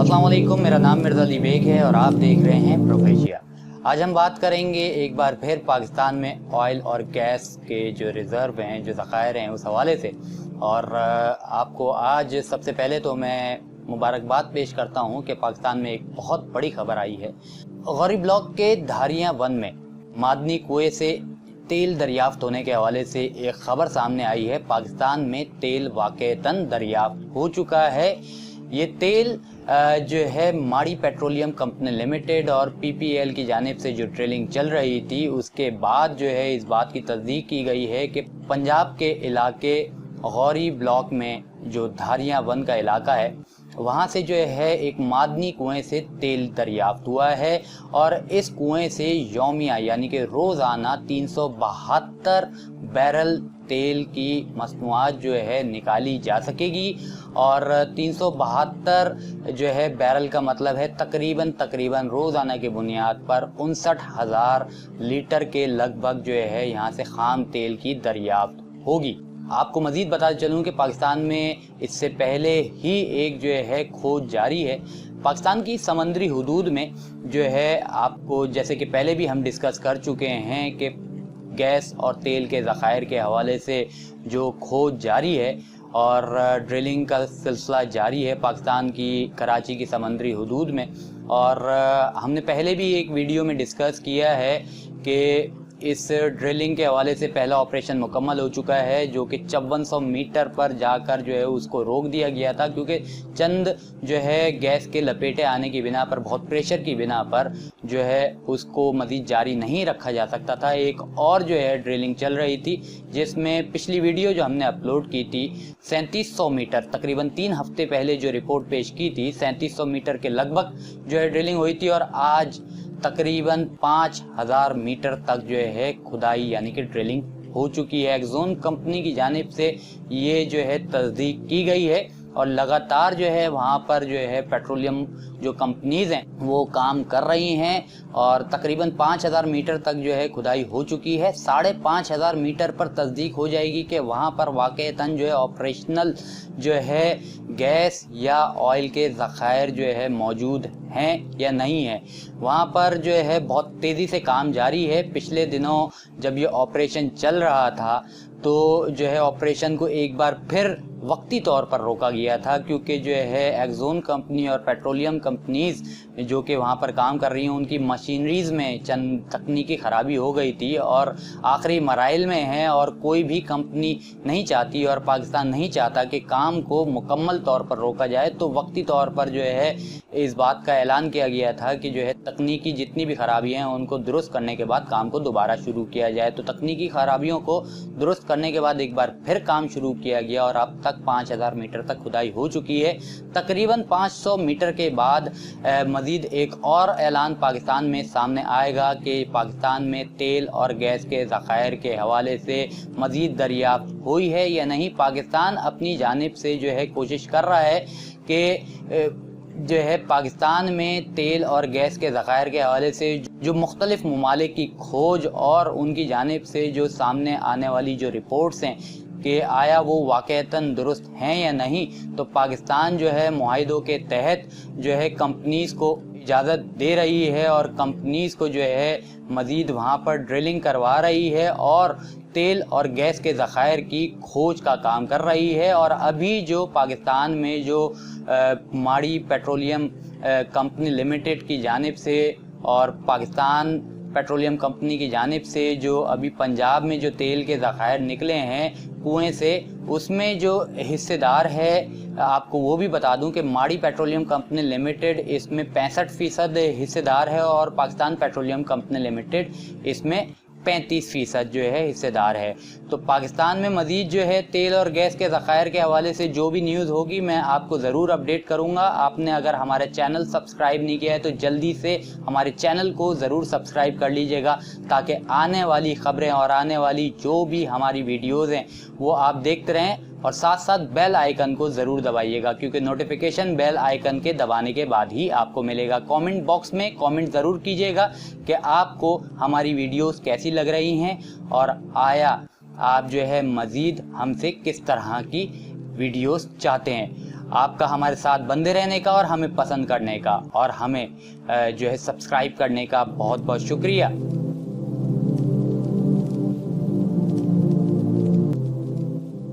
अस्सलाम वालेकुम, मेरा नाम मिर्ज़ा अली बेग है और आप देख रहे हैं प्रोफेशिया। आज हम बात करेंगे एक बार फिर पाकिस्तान में ऑयल और गैस के जो रिज़र्व हैं, जो ज़खायर हैं, उस हवाले से। और आपको आज सबसे पहले तो मैं मुबारकबाद पेश करता हूं कि पाकिस्तान में एक बहुत बड़ी खबर आई है। गौरी ब्लॉक के धारियां वन में मादनी कुएं से तेल दरियाफ्त होने के हवाले से एक खबर सामने आई है। पाकिस्तान में तेल वाक़तन दरियाफ्त हो चुका है। ये तेल जो है माड़ी पेट्रोलियम कंपनी लिमिटेड और पीपीएल की जानिब से जो ड्रिलिंग चल रही थी, उसके बाद जो है इस बात की तस्दीक की गई है कि पंजाब के इलाके गौरी ब्लॉक में जो धारियां वन का इलाका है, वहाँ से जो है एक मादनी कुएं से तेल दरियाफ्त हुआ है। और इस कुएं से यौमिया यानी कि रोज़ाना 372 बैरल तेल की मसनूआत जो है निकाली जा सकेगी। और 372 जो है बैरल का मतलब है तकरीबन रोज़ाना की बुनियाद पर 59,000 लीटर के लगभग जो है यहाँ से ख़ाम तेल की दरियाफ्त होगी। आपको मज़ीद बताते चलूँ कि पाकिस्तान में इससे पहले ही एक जो है खोज जारी है। पाकिस्तान की समंदरी हुदूद में जो है, आपको जैसे कि पहले भी हम डिस्कस कर चुके हैं कि गैस और तेल के ज़खायर के हवाले से जो खोज जारी है और ड्रिलिंग का सिलसिला जारी है पाकिस्तान की कराची की समंदरी हुदूद में। और हमने पहले भी एक वीडियो में डिस्कस किया है कि इस ड्रिलिंग के हवाले से पहला ऑपरेशन मुकम्मल हो चुका है, जो कि 5400 मीटर पर जाकर जो है उसको रोक दिया गया था, क्योंकि चंद जो है गैस के लपेटे आने की बिना पर, बहुत प्रेशर की बिना पर जो है उसको मज़ीद जारी नहीं रखा जा सकता था। एक और जो है ड्रिलिंग चल रही थी, जिसमें पिछली वीडियो जो हमने अपलोड की थी 3700 मीटर, तकरीबन 3 हफ्ते पहले जो रिपोर्ट पेश की थी, 3700 मीटर के लगभग जो है ड्रिलिंग हुई थी। और आज तकरीबन 5000 मीटर तक जो है खुदाई यानी कि ड्रिलिंग हो चुकी है। एक्सॉन कंपनी की जानिब से ये जो है तस्दीक की गई है और लगातार जो है वहाँ पर जो है पेट्रोलियम जो कंपनीज़ हैं वो काम कर रही हैं और तकरीबन 5000 मीटर तक जो है खुदाई हो चुकी है। 5500 मीटर पर तस्दीक हो जाएगी कि वहाँ पर वाक़तन जो है ऑपरेशनल जो है गैस या ऑयल के ज़खायर जो है मौजूद हैं या नहीं है। वहाँ पर जो है बहुत तेज़ी से काम जारी है। पिछले दिनों जब ये ऑपरेशन चल रहा था तो जो है ऑपरेशन को एक बार फिर वक्ती तौर पर रोका गया था, क्योंकि जो है एक्सॉन कंपनी और पेट्रोलियम कंपनीज़ जो कि वहाँ पर काम कर रही हैं, उनकी मशीनरीज़ में चंद तकनीकी ख़राबी हो गई थी और आखिरी मराइल में है। और कोई भी कंपनी नहीं चाहती और पाकिस्तान नहीं चाहता कि काम को मुकम्मल तौर पर रोका जाए। तो वक्ती तौर पर जो है इस बात का ऐलान किया गया था कि जो है तकनीकी जितनी भी ख़राबियाँ हैं उनको दुरुस्त करने के बाद काम को दोबारा शुरू किया जाए। तो तकनीकी ख़राबियों को दुरुस्त करने के बाद एक बार फिर काम शुरू किया गया और अब तक 5000 मीटर तक खुदाई हो चुकी है। तकरीबन 500 मीटर के बाद मज़ीद एक और ऐलान पाकिस्तान में सामने आएगा कि पाकिस्तान में तेल और गैस के ज़खायर के हवाले से मज़ीद दरियाफ्त हुई है या नहीं। पाकिस्तान अपनी जानिब से जो है कोशिश कर रहा है कि जो है पाकिस्तान में तेल और गैस के ज़खायर के हवाले से जो मुख्तलिफ ममालिक की खोज और उनकी जानिब से जो सामने आने वाली जो रिपोर्ट्स हैं कि आया वो वाक़तन दुरुस्त हैं या नहीं। तो पाकिस्तान जो है मुआहिदों के तहत जो है कंपनीज़ को इजाज़त दे रही है और कंपनीज़ को जो है मज़ीद वहाँ पर ड्रिलिंग करवा रही है और तेल और गैस के ज़खायर की खोज का काम कर रही है। और अभी जो पाकिस्तान में जो माड़ी पेट्रोलियम कंपनी लिमिटेड की जानिब से और पाकिस्तान पेट्रोलियम कंपनी की जानिब से जो अभी पंजाब में जो तेल के ज़खायर निकले हैं कुएं से, उसमें जो हिस्सेदार है, आपको वो भी बता दूं कि माड़ी पेट्रोलियम कंपनी लिमिटेड इसमें 65% हिस्सेदार है और पाकिस्तान पेट्रोलियम कंपनी लिमिटेड इसमें 35% जो है हिस्सेदार है। तो पाकिस्तान में मज़ीद जो है तेल और गैस के ज़खायर के हवाले से जो भी न्यूज़ होगी मैं आपको ज़रूर अपडेट करूंगा। आपने अगर हमारे चैनल सब्सक्राइब नहीं किया है तो जल्दी से हमारे चैनल को ज़रूर सब्सक्राइब कर लीजिएगा, ताकि आने वाली ख़बरें और आने वाली जो भी हमारी वीडियोज़ हैं वो आप देखते रहें। और साथ साथ बेल आइकन को ज़रूर दबाइएगा, क्योंकि नोटिफिकेशन बेल आइकन के दबाने के बाद ही आपको मिलेगा। कमेंट बॉक्स में कमेंट ज़रूर कीजिएगा कि आपको हमारी वीडियोस कैसी लग रही हैं और आया आप जो है मज़ीद हमसे किस तरह की वीडियोस चाहते हैं। आपका हमारे साथ बंदे रहने का और हमें पसंद करने का और हमें जो है सब्सक्राइब करने का बहुत बहुत शुक्रिया।